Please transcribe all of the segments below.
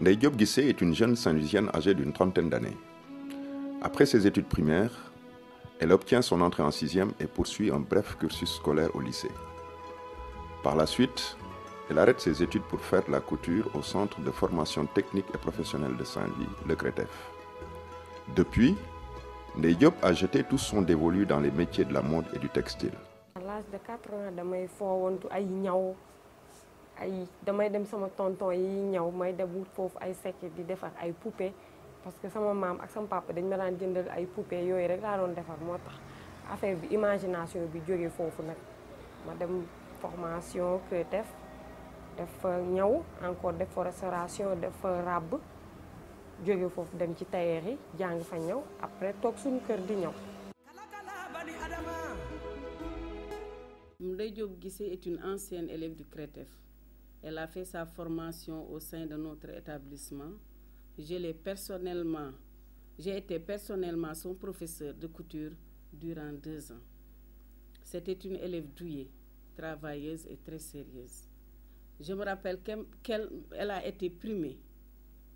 Ndeye Diop Guissé est une jeune Saint-Louisienne âgée d'une trentaine d'années. Après ses études primaires, elle obtient son entrée en sixième et poursuit un bref cursus scolaire au lycée. Par la suite, elle arrête ses études pour faire de la couture au Centre de formation technique et professionnelle de Saint-Louis, le CRETEF. Depuis, Ndeye Diop a jeté tout son dévolu dans les métiers de la mode et du textile. À l'âge de 4 ans, damay foowantu ay ñaw damay dem sama tonton yi ñaw may dem wut foofu ay sekk di defar ay poupées parce que sama maam ak sama papa dañ ma daan jëndal ay poupées yooyu rek laa doon defar moo tax affaire bi imagination bi jógee foofu nag ma dem formation CRETEF def fa ñaw encore def fa restauration def fa ràbb jóge foofu dem ci tailleur yi jàng fa ñaw après toog suñu kër di ñaw. Ndeye Diop Guissé est une ancienne élève du CRETEF. Elle a fait sa formation au sein de notre établissement. J'ai été personnellement son professeur de couture durant 2 ans. C'était une élève douée, travailleuse et très sérieuse. Je me rappelle qu'elle a été primée.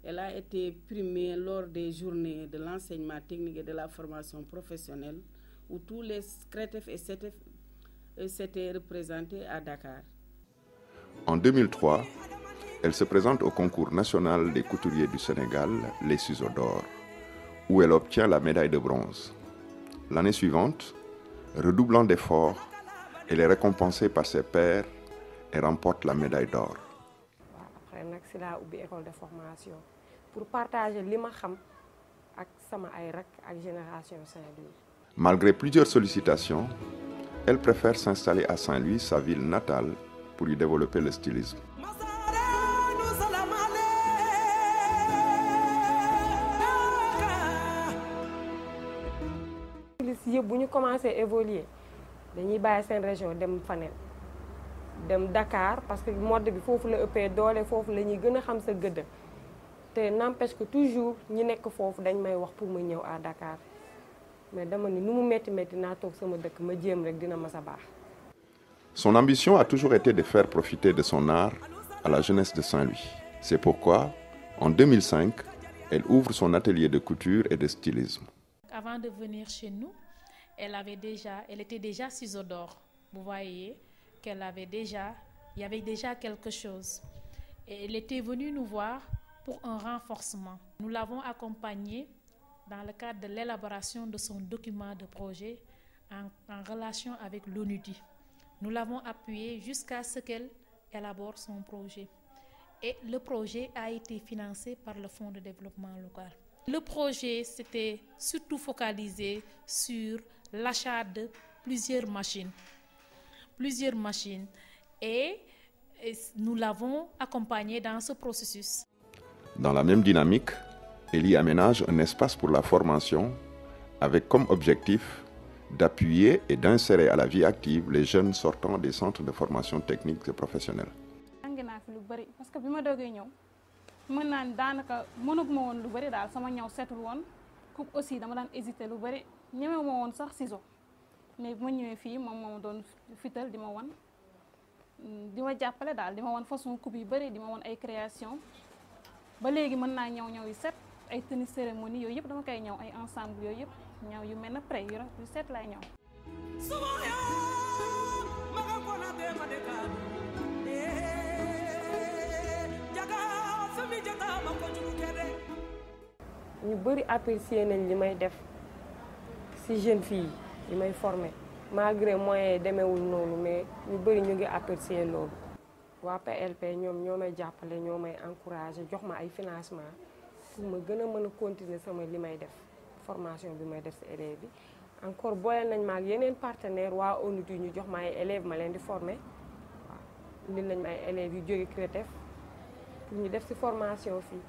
Elle a été primée lors des journées de l'enseignement technique et de la formation professionnelle où tous les CRETEF et CETEF s'étaient représentés à Dakar. En 2003, elle se présente au concours national des couturiers du Sénégal, les Ciseaux d'Or, où elle obtient la médaille de bronze. L'année suivante, redoublant d'efforts, elle est récompensée par ses pairs et remporte la médaille d'or. Après nag si laa ubbi école de formation pour partager li ma xam ak sama ay rak ak génération Saint-Louis. Malgré plusieurs sollicitations, elle préfère s'installer à Saint-Louis, sa ville natale, pour y développer le stylisme. yëpp bu ñu commencé évoluer dañuy bàyyi seen région dem faneen dem Dakar parce que mode bi foofu la ëppee doole foofu la ñuy gën a xam sa gëdd te n'empêche que toujours ñi nekk foofu dañ may wax pour ma ñëw à Dakar mais dama ni nu mu métti naa toog sama dëkk ma jéem rek dina mas a baax. Son ambition a toujours été de faire profiter de son art à la jeunesse de Saint-Louis. C'est pourquoi, en 2005, elle ouvre son atelier de couture et de stylisme. Avant de venir chez nous, elle était déjà ciseaux d'or. Vous voyez il y avait déjà quelque chose. Et elle était venue nous voir pour un renforcement. Nous l'avons accompagnée dans le cadre de l'élaboration de son document de projet en relation avec l'ONUDI. Nous l'avons appuyée jusqu'à ce qu'elle élabore son projet. Et le projet a été financé par le Fonds de développement local. Le projet s'était surtout focalisé sur l'achat de plusieurs machines. Et nous l'avons accompagnée dans ce processus. Dans la même dynamique, elle y aménage un espace pour la formation avec comme objectif d'appuyer et d'insérer à la vie active les jeunes sortant des centres de formation technique et professionnelle. Parce que bima dogué ñew mën naan daanaka mënuguma woon lu bëri daal sama ñaw setul woon coupe aussi dama daan hésiter lu bëri ñemewu ma woon sax ciseau mais bu ma ñëwee fii moom moo doon fital di ma wan di ma jàppale daal di ma wan façon coupe yu bëri di ma wan ay création ba léegi mën naa ñaw yu set ay tenue cérémonie yooyu yëpp dama koy ñaw ay ensemble yooyu yëpp ñaw yu mel na près yu set laay ñaw. ñu bëri apprécier nañ li may def ci jeune fille yi may former malgré moyens yi demeewul noonu mais ñu bëri ñu ngi apprécier loolu. waa PLP ñoom ñoo may jàppale ñoo may encourager jox ma ay financement pour ma gën a mën a continuer sama li may def formation bi may def ci élèves bi. encore boole nañ ma ak yeneen partenaires waa ONUDI ñu jox ma ay élèves ma leen di former waaw indil nañ ma ay élèves yu jóge CRETEF pour ñu def ci formation fii.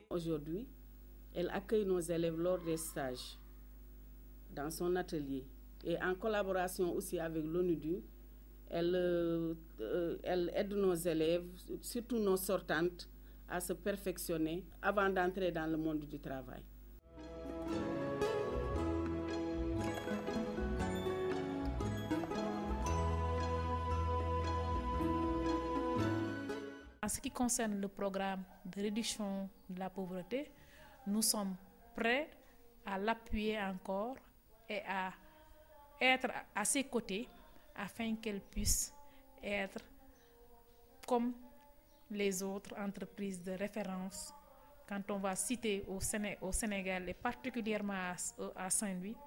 Aujourd'hui, elle accueille nos élèves lors des stages dans son atelier et en collaboration aussi avec l'ONUDI, elle aide nos élèves, surtout nos sortantes, à se perfectionner avant d'entrer dans le monde du travail. En ce qui concerne le programme de réduction de la pauvreté, nous sommes prêts à l'appuyer encore et à être à ses côtés afin qu'elle puisse être comme les autres entreprises de référence. Quand on va citer au Sénégal et particulièrement à Saint-Louis,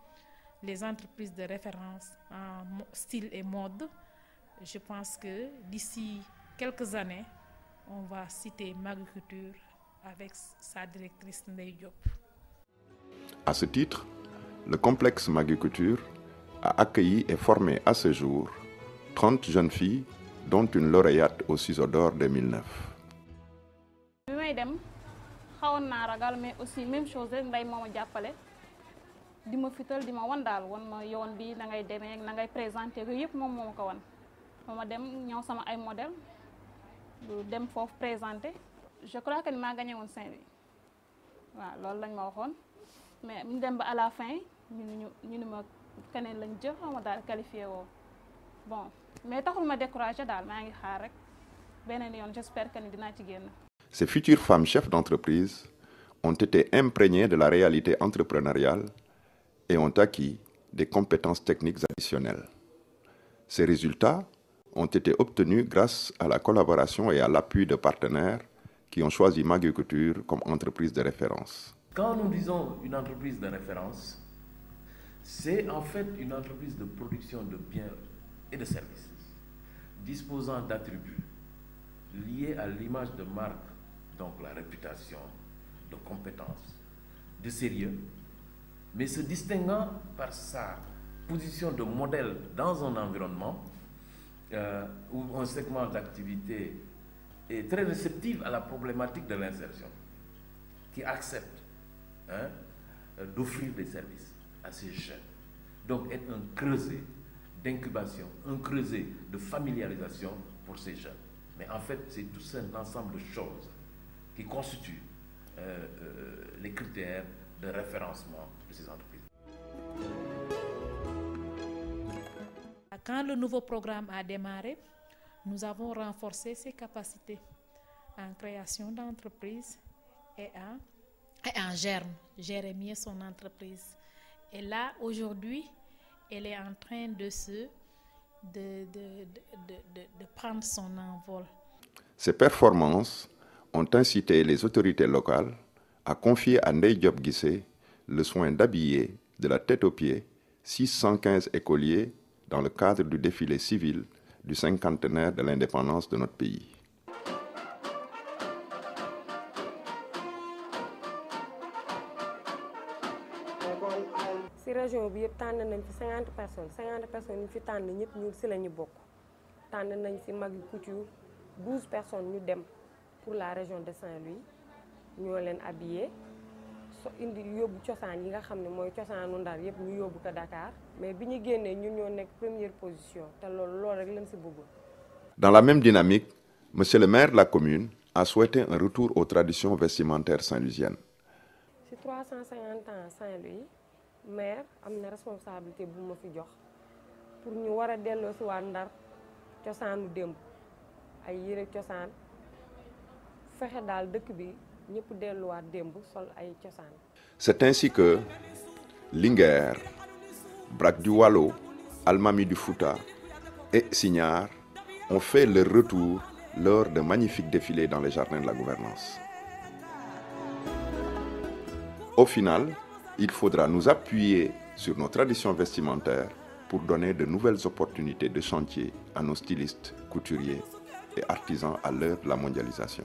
les entreprises de référence en style et mode, je pense que d'ici quelques années, on va citer Magui Couture avec sa directrice Ndeye Diop. À ce titre, le complexe Magui Couture a accueilli et formé à ce jour 30 jeunes filles, dont une lauréate au Ciseaux d'Or 2009. bi may dem xawoon naa ragal mais aussi même chose rek nday moo ma jàppale di ma fital di ma wan daal wan ma yoon bi na ngay demee na ngay présenté yooyu yëpp moom moo ma ko wan ma dem ñëw sama ay modèle dem foofu présenté je crois que ni maa gagné woon Saint-Louis waaw loolu lañ ma waxoon mais ñu dem ba à la fin ñu ni ma keneen lañ jël xaw ma daal qualifié woo bon mais taxul ma découragé daal maa ngi xaar rek beneen yoon j'espère que ni dinaa ci génn. Ces futures femmes chefs d'entreprise ont été imprégnées de la réalité entrepreneuriale et ont acquis des compétences techniques additionnelles. Ces résultats ont été obtenus grâce à la collaboration et à l'appui de partenaires qui ont choisi Magui Couture comme entreprise de référence. Quand nous disons une entreprise de référence, c'est en fait une entreprise de production de biens et de services, disposant d'attributs liés à l'image de marque, donc la réputation, de compétences, de sérieux, mais se distinguant par sa position de modèle dans un environnement où un segment d'activité est très réceptif à la problématique de l'insertion, qui accepte d'offrir des services à ces jeunes. Donc être un creuset d'incubation, un creuset de familiarisation pour ces jeunes. Mais en fait, c'est tout un ensemble de choses qui constituent les critères de référencement de ces entreprises. Quand le nouveau programme a démarré, nous avons renforcé ses capacités en création d'entreprise et en gérer mieux son entreprise. Et là, aujourd'hui, elle est en train de prendre son envol. Ces performances ont incité les autorités locales à confier à Ndeye Diop Guissé le soin d'habiller de la tête aux pieds 615 écoliers dans le cadre du défilé civil du cinquantenaire de l'indépendance de notre pays. si région bi yëpp tànn nañ fi 50 personnes ñu fi tànn ñëpp ñu si la ñu bokk tànn nañ si Magui Couture 12 personnes ñu dem pour la région de Saint-Louis ñoo leen habillé indi yóbbu cosaan yi nga xam ne mooy cosaanu Ndar yëpp ñu yóbbu ko Dakar mais bi ñu génnee ñun ñoo nekk première position te loolu rek lañ si bëggoon. Dans la même dynamique, monsieur le maire de la commune a souhaité un retour aux traditions vestimentaires saint-louisiennes. si 350 ans Saint-Louis maire am na responsabilité bu ma fi jox pour ñu war a delloo si waa Ndar cosaanu démb ay yére cosaan fexe daal dëkk bi ñëpp delluwaat démb sol ay cosaan. C'est ainsi que Linguère, Braque du Waalo, Almami du Fouta et Signar ont fait leur retour lors de magnifiques défilés dans les jardins de la gouvernance. Au final, il faudra nous appuyer sur nos traditions vestimentaires pour donner de nouvelles opportunités de chantier à nos stylistes, couturiers et artisans à l'heure de la mondialisation.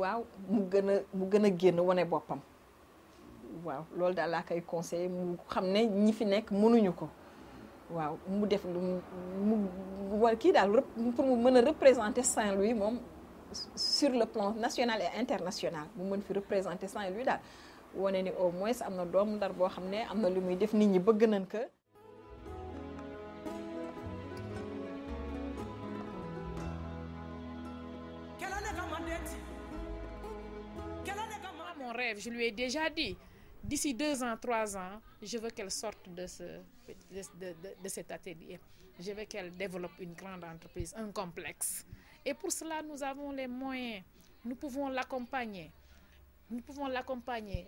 waaw mu gën a génn wane boppam waaw loolu daal laa koy conseillé mu xam ne ñi fi nekk mënuñu ko waaw mu def lu mu war kii daal pour mu mën a représenter Saint-Louis moom sur le plan national et international mu mën fi représenter Saint-Louis daal wane ni au moins am na doomu Ndar boo xam ne am na lu muy def nit ñi bëgg nañ ko Mon rêve, je lui ai déjà dit, d'ici 2 ans, 3 ans, je veux qu'elle sorte de cet atelier. Je veux qu'elle développe une grande entreprise, un complexe. Et pour cela, nous avons les moyens. Nous pouvons l'accompagner. Nous pouvons l'accompagner.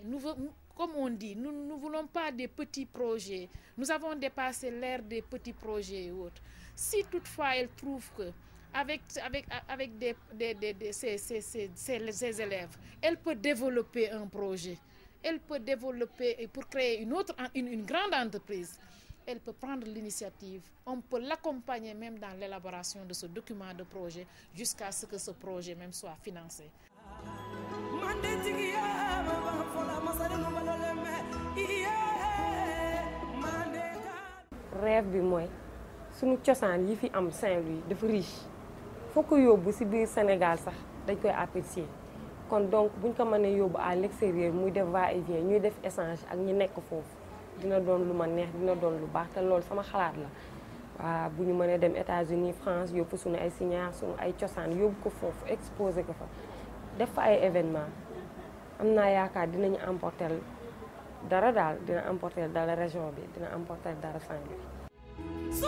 Comme on dit, nous ne voulons pas des petits projets. Nous avons dépassé l'ère des petits projets et autres. Si toutefois elle trouve que avec ses élèves, elle peut développer un projet, elle peut développer pour créer une grande entreprise, elle peut prendre l'initiative, on peut l'accompagner même dans l'élaboration de ce document de projet jusqu'à ce que ce projet même soit financé. Rêve bi mooy suñu cosaan yi fi am Saint-Louis dafa riche foo ko yóbbu ci biir Sénégal sax dañ koy apprécier kon donc buñ ko mënee yóbbu à l'extérieur muy def va-et-vient ñuy def échange ak ñi nekk foofu dina doon lu ma neex dina doon lu baax te loolu sama xalaat la waaw bu ñu mënee dem États-Unis France yóbbu suñu ay signaar suñu ay cosaan yóbbu ko foofu exposé ko fa def fa ay événement am naa yaakaar dinañu emporter dara daal dina emporter dara région bi dina emporter dara Saint-Louis. Si